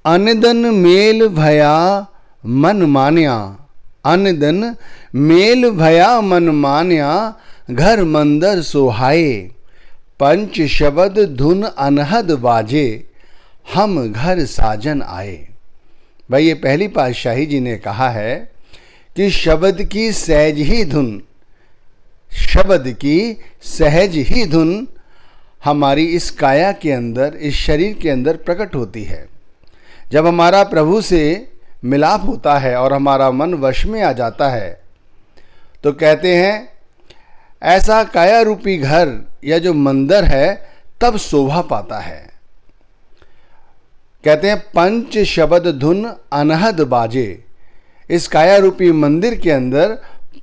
Undone mail भया मन मान्या, undone mail भया मन मान्या, घर मंदर सोहाए, पंच शब्द धुन अनहद बाजे, हम घर साजन आए। भाई ये पहली पातशाही जी ने कहा है कि शब्द की सहज ही धुन, शब्द की सहज ही धुन हमारी इस काया के अंदर, इस शरीर के अंदर प्रकट होती है। जब हमारा प्रभु से मिलाप होता है और हमारा मन वश में आ जाता है तो कहते हैं ऐसा काया रूपी घर या जो मंदिर है तब शोभा पाता है। कहते हैं पंच शब्द धुन अनहद बाजे। इस काया रूपी मंदिर के अंदर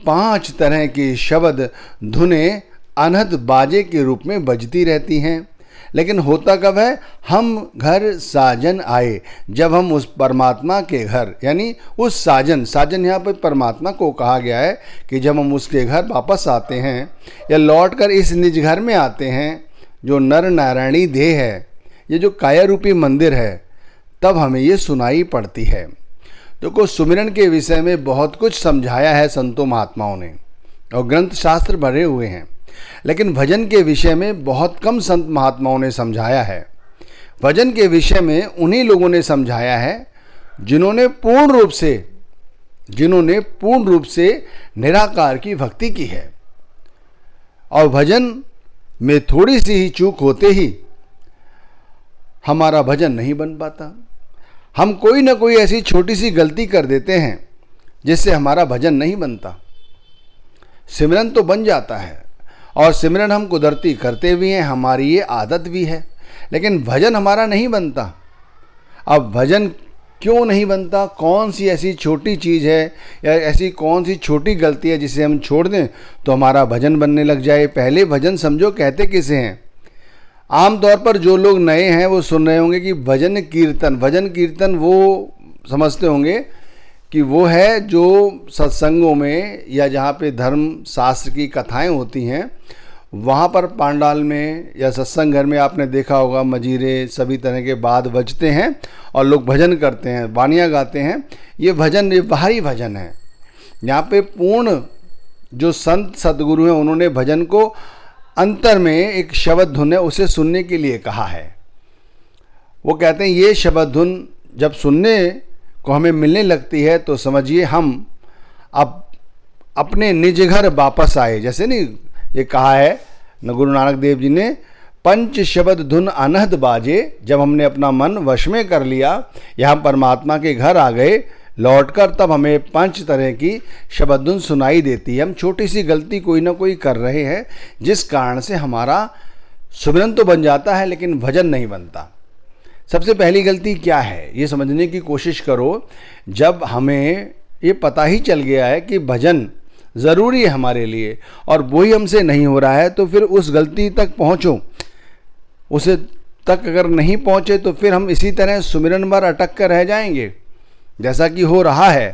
5 तरह की शब्द धुनें अनहद बाजे के रूप में बजती रहती हैं। लेकिन होता कब है? हम घर साजन आए, जब हम उस परमात्मा के घर, यानी उस साजन, साजन यहाँ पर परमात्मा को कहा गया है कि जब हम उसके घर वापस आते हैं या लौट कर इस निज घर में आते हैं जो नर नारायणी देह है, ये जो काया रूपी मंदिर है, तब हमें ये सुनाई पड़ती है। देखो सुमिरन के विषय में बहुत कुछ समझाया है संतों महात्माओं ने और ग्रंथ शास्त्र भरे हुए हैं, लेकिन भजन के विषय में बहुत कम संत महात्माओं ने समझाया है। भजन के विषय में उन्हीं लोगों ने समझाया है जिन्होंने पूर्ण रूप से निराकार की भक्ति की है। और भजन में थोड़ी सी ही चूक होते ही हमारा भजन नहीं बन पाता। हम कोई ना कोई ऐसी छोटी सी गलती कर देते हैं जिससे हमारा भजन नहीं बनता। सिमरन तो बन जाता है और सिमरन हम कुदरती करते भी हैं, हमारी ये आदत भी है, लेकिन भजन हमारा नहीं बनता। अब भजन क्यों नहीं बनता? कौन सी ऐसी छोटी चीज़ है या ऐसी कौन सी छोटी गलती है जिसे हम छोड़ दें तो हमारा भजन बनने लग जाए? पहले भजन समझो कहते किसे हैं? आमतौर पर जो लोग नए हैं वो सुन रहे होंगे कि भजन कीर्तन वो समझते होंगे कि वो है जो सत्संगों में या जहाँ पे धर्म शास्त्र की कथाएं होती हैं वहाँ पर पांडाल में या सत्संग घर में आपने देखा होगा मजीरे सभी तरह के बाद बजते हैं और लोग भजन करते हैं, वाणियाँ गाते हैं। ये भजन, ये बाहरी भजन है। यहाँ पे पूर्ण जो संत सदगुरु हैं उन्होंने भजन को अंतर में एक शब्द धुन है उसे सुनने के लिए कहा है। वो कहते हैं ये शब्द धुन जब सुनने को हमें मिलने लगती है तो समझिए हम अब अपने निज घर वापस आए। जैसे नहीं ये कहा है न गुरु नानक देव जी ने, पंच शब्द धुन अनहद बाजे, जब हमने अपना मन वश में कर लिया या हम परमात्मा के घर आ गए लौटकर, तब हमें 5 तरह की शब्द धुन सुनाई देती है। हम छोटी सी गलती कोई ना कोई कर रहे हैं जिस कारण से हमारा सुमिरन तो बन जाता है लेकिन भजन नहीं बनता। सबसे पहली गलती क्या है ये समझने की कोशिश करो। जब हमें ये पता ही चल गया है कि भजन ज़रूरी है हमारे लिए और वही हमसे नहीं हो रहा है तो फिर उस गलती तक पहुँचो। उसे तक अगर नहीं पहुँचे तो फिर हम इसी तरह सुमिरन भर अटक कर रह जाएंगे जैसा कि हो रहा है।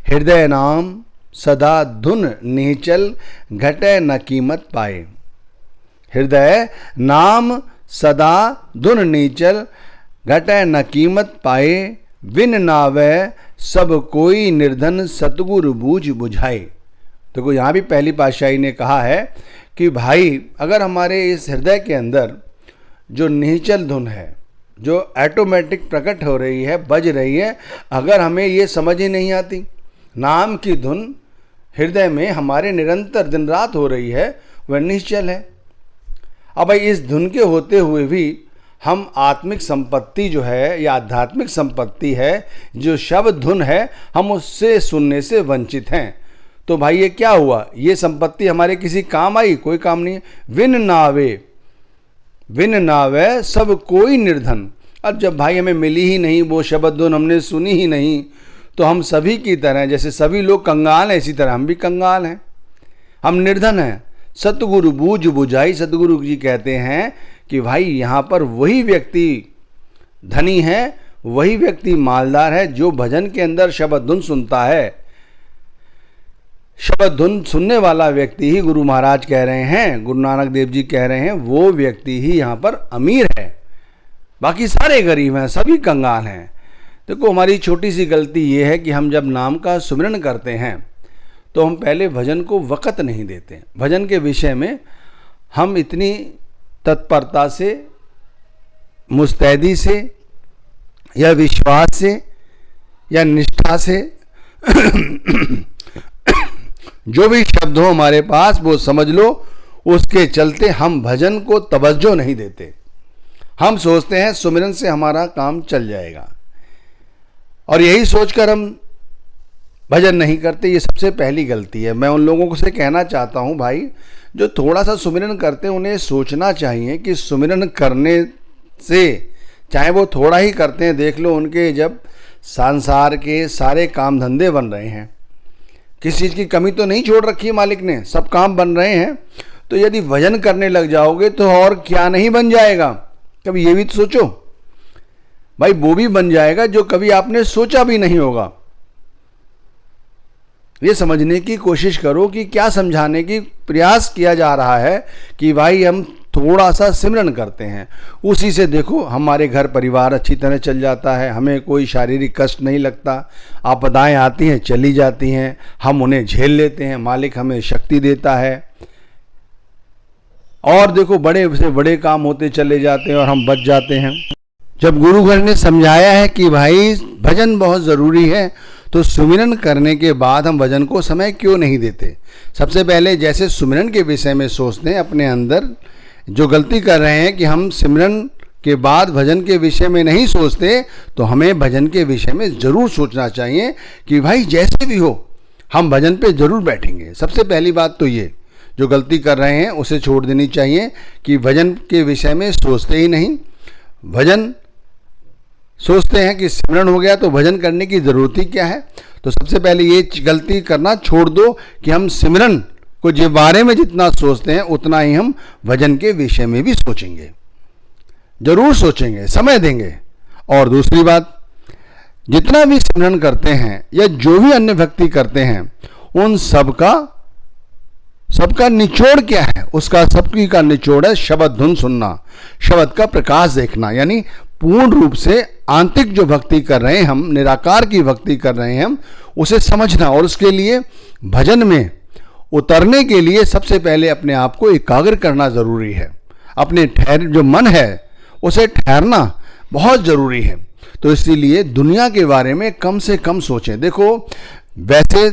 हृदय नाम सदा धुन निचल, घटे न कीमत पाए। हृदय नाम सदा धुन नीचल, घटे न कीमत पाए। बिन नावे सब कोई निर्धन, सतगुरु बूझ बुझाए। देखो यहाँ भी पहली पातशाही ने कहा है कि भाई अगर हमारे इस हृदय के अंदर जो निचल धुन है, जो ऑटोमेटिक प्रकट हो रही है, बज रही है, अगर हमें ये समझ ही नहीं आती, नाम की धुन हृदय में हमारे निरंतर दिन रात हो रही है, वह निश्चल है। अब भाई इस धुन के होते हुए भी हम आत्मिक संपत्ति जो है या आध्यात्मिक संपत्ति है, जो शब्द धुन है, हम उससे सुनने से वंचित हैं। तो भाई ये क्या हुआ? ये संपत्ति हमारे किसी काम आई? कोई काम नहीं। विन नावे सब कोई निर्धन। अब जब भाई हमें मिली ही नहीं, वो शब्द धुन हमने सुनी ही नहीं, तो हम सभी की तरह, जैसे सभी लोग कंगाल हैं इसी तरह हम भी कंगाल हैं, हम निर्धन हैं। सतगुरु बूझ बुझाई। सतगुरु जी कहते हैं कि भाई यहाँ पर वही व्यक्ति धनी है, वही व्यक्ति मालदार है जो भजन के अंदर शब्द धुन सुनता है। शब्द धुन सुनने वाला व्यक्ति ही, गुरु महाराज कह रहे हैं, गुरु नानक देव जी कह रहे हैं, वो व्यक्ति ही यहाँ पर अमीर है। बाकी सारे गरीब हैं, सभी कंगाल हैं। देखो, हमारी छोटी सी गलती ये है कि हम जब नाम का सुमिरन करते हैं तो हम पहले भजन को वक़्त नहीं देते। भजन के विषय में हम इतनी तत्परता से, मुस्तैदी से या विश्वास से या निष्ठा से जो भी शब्द हो हमारे पास वो समझ लो, उसके चलते हम भजन को तवज्जो नहीं देते। हम सोचते हैं सुमिरन से हमारा काम चल जाएगा, और यही सोचकर हम भजन नहीं करते। ये सबसे पहली गलती है। मैं उन लोगों से कहना चाहता हूँ भाई, जो थोड़ा सा सुमिरन करते हैं उन्हें सोचना चाहिए कि सुमिरन करने से, चाहे वो थोड़ा ही करते हैं, देख लो उनके जब संसार के सारे काम धंधे बन रहे हैं, किसी चीज़ की कमी तो नहीं छोड़ रखी है मालिक ने, सब काम बन रहे हैं। तो यदि भजन करने लग जाओगे तो और क्या नहीं बन जाएगा। कभी ये भी तो सोचो भाई, वो भी बन जाएगा जो कभी आपने सोचा भी नहीं होगा। ये समझने की कोशिश करो कि क्या समझाने की प्रयास किया जा रहा है कि भाई हम थोड़ा सा सिमरन करते हैं, उसी से देखो हमारे घर परिवार अच्छी तरह चल जाता है, हमें कोई शारीरिक कष्ट नहीं लगता, आपदाएं आती हैं चली जाती हैं, हम उन्हें झेल लेते हैं, मालिक हमें शक्ति देता है, और देखो बड़े से बड़े काम होते चले जाते हैं और हम बच जाते हैं। जब गुरु घर ने समझाया है कि भाई भजन बहुत ज़रूरी है, तो सुमिरन करने के बाद हम भजन को समय क्यों नहीं देते। सबसे पहले जैसे सुमिरन के विषय में सोचते हैं, अपने अंदर जो गलती कर रहे हैं कि हम सिमरन के बाद भजन के विषय में नहीं सोचते, तो हमें भजन के विषय में ज़रूर सोचना चाहिए कि भाई जैसे भी हो हम भजन पे ज़रूर बैठेंगे। सबसे पहली बात तो ये जो गलती कर रहे हैं उसे छोड़ देनी चाहिए कि भजन के विषय में सोचते ही नहीं। भजन सोचते हैं कि सिमरन हो गया तो भजन करने की ज़रूरत ही क्या है। तो सबसे पहले ये गलती करना छोड़ दो कि हम सिमरन को जो बारे में जितना सोचते हैं उतना ही हम भजन के विषय में भी सोचेंगे, जरूर सोचेंगे, समय देंगे। और दूसरी बात, जितना भी सिमरन करते हैं या जो भी अन्य भक्ति करते हैं, उन सबका निचोड़ क्या है, उसका सबकी का निचोड़ है शब्द धुन सुनना, शब्द का प्रकाश देखना। यानी पूर्ण रूप से आंतरिक जो भक्ति कर रहे हैं हम, निराकार की भक्ति कर रहे हैं हम, उसे समझना। और उसके लिए भजन में उतरने के लिए सबसे पहले अपने आप को एकाग्र करना ज़रूरी है। अपने जो मन है उसे ठहरना बहुत ज़रूरी है। तो इसीलिए दुनिया के बारे में कम से कम सोचें। देखो, वैसे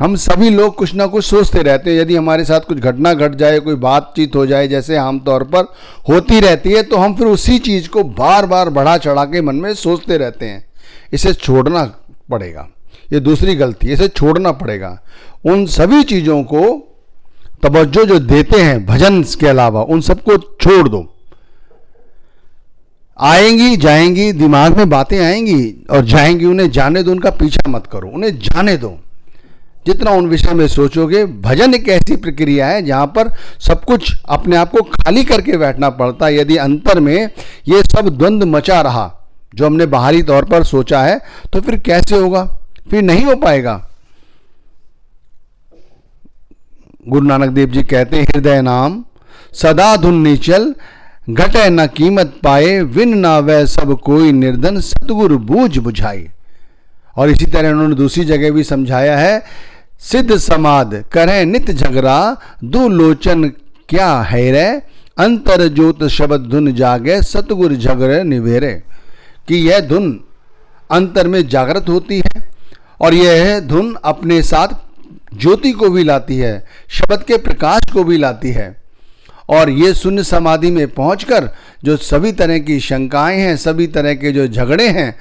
हम सभी लोग कुछ ना कुछ सोचते रहते हैं। यदि हमारे साथ कुछ घटना घट जाए, कोई बातचीत हो जाए, जैसे आमतौर पर होती रहती है, तो हम फिर उसी चीज़ को बार बार बढ़ा चढ़ा के मन में सोचते रहते हैं। इसे छोड़ना पड़ेगा, ये दूसरी गलती है, इसे छोड़ना पड़ेगा। उन सभी चीज़ों को तवज्जो जो देते हैं भजन के अलावा, उन सबको छोड़ दो। आएंगी जाएंगी, दिमाग में बातें आएंगी और जाएंगी, उन्हें जाने दो, उनका पीछा मत करो, उन्हें जाने दो। जितना उन विषय में सोचोगे, भजन एक ऐसी प्रक्रिया है जहाँ पर सब कुछ अपने आप को खाली करके बैठना पड़ता है। यदि अंतर में ये सब द्वंद्व मचा रहा जो हमने बाहरी तौर पर सोचा है, तो फिर कैसे होगा, फिर नहीं हो पाएगा। गुरु नानक देव जी कहते हैं, हृदय नाम सदा धुन निचल, घटे न कीमत पाए, विन ना वह सब कोई निर्धन, सतगुरु बूझ बुझाई। और इसी तरह उन्होंने दूसरी जगह भी समझाया है, सिद्ध समाद करे नित झगड़ा, दो लोचन क्या है रे, अंतर ज्योत शब्द धुन जागे, सतगुरु झगड़े निवेरे। कि यह धुन अंतर में जागृत होती है और यह धुन अपने साथ ज्योति को भी लाती है, शब्द के प्रकाश को भी लाती है। और ये शून्य समाधि में पहुंचकर जो सभी तरह की शंकाएं हैं, सभी तरह के जो झगड़े हैं,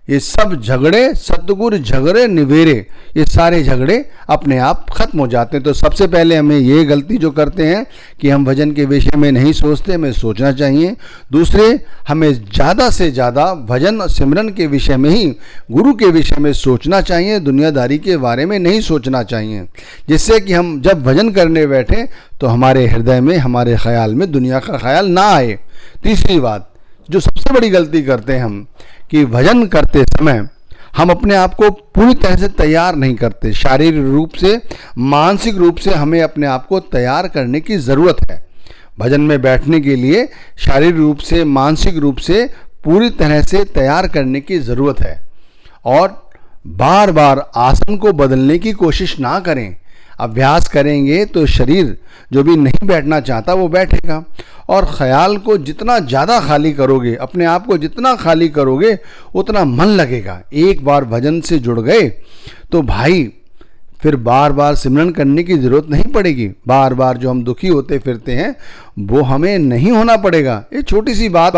ये सब झगड़े सतगुरु झगड़े निवेरे, ये सारे झगड़े अपने आप खत्म हो जाते हैं। तो सबसे पहले हमें ये गलती जो करते हैं कि हम भजन के विषय में नहीं सोचते, हमें सोचना चाहिए। दूसरे, हमें ज़्यादा से ज़्यादा भजन और सिमरन के विषय में ही, गुरु के विषय में सोचना चाहिए, दुनियादारी के बारे में नहीं सोचना चाहिए, जिससे कि हम जब भजन करने बैठें तो हमारे हृदय में, हमारे ख्याल में दुनिया का ख्याल ना आए। तीसरी बात जो सबसे बड़ी गलती करते हैं हम, कि भजन करते समय हम अपने आप को पूरी तरह से तैयार नहीं करते। शारीरिक रूप से, मानसिक रूप से हमें अपने आप को तैयार करने की ज़रूरत है। भजन में बैठने के लिए शारीरिक रूप से, मानसिक रूप से पूरी तरह से तैयार करने की ज़रूरत है और बार बार आसन को बदलने की कोशिश ना करें। अभ्यास करेंगे तो शरीर जो भी नहीं बैठना चाहता वो बैठेगा और ख्याल को जितना ज़्यादा खाली करोगे, अपने आप को जितना खाली करोगे उतना मन लगेगा। एक बार भजन से जुड़ गए तो भाई फिर बार बार सिमरन करने की ज़रूरत नहीं पड़ेगी। बार बार जो हम दुखी होते फिरते हैं वो हमें नहीं होना पड़ेगा। ये छोटी सी बात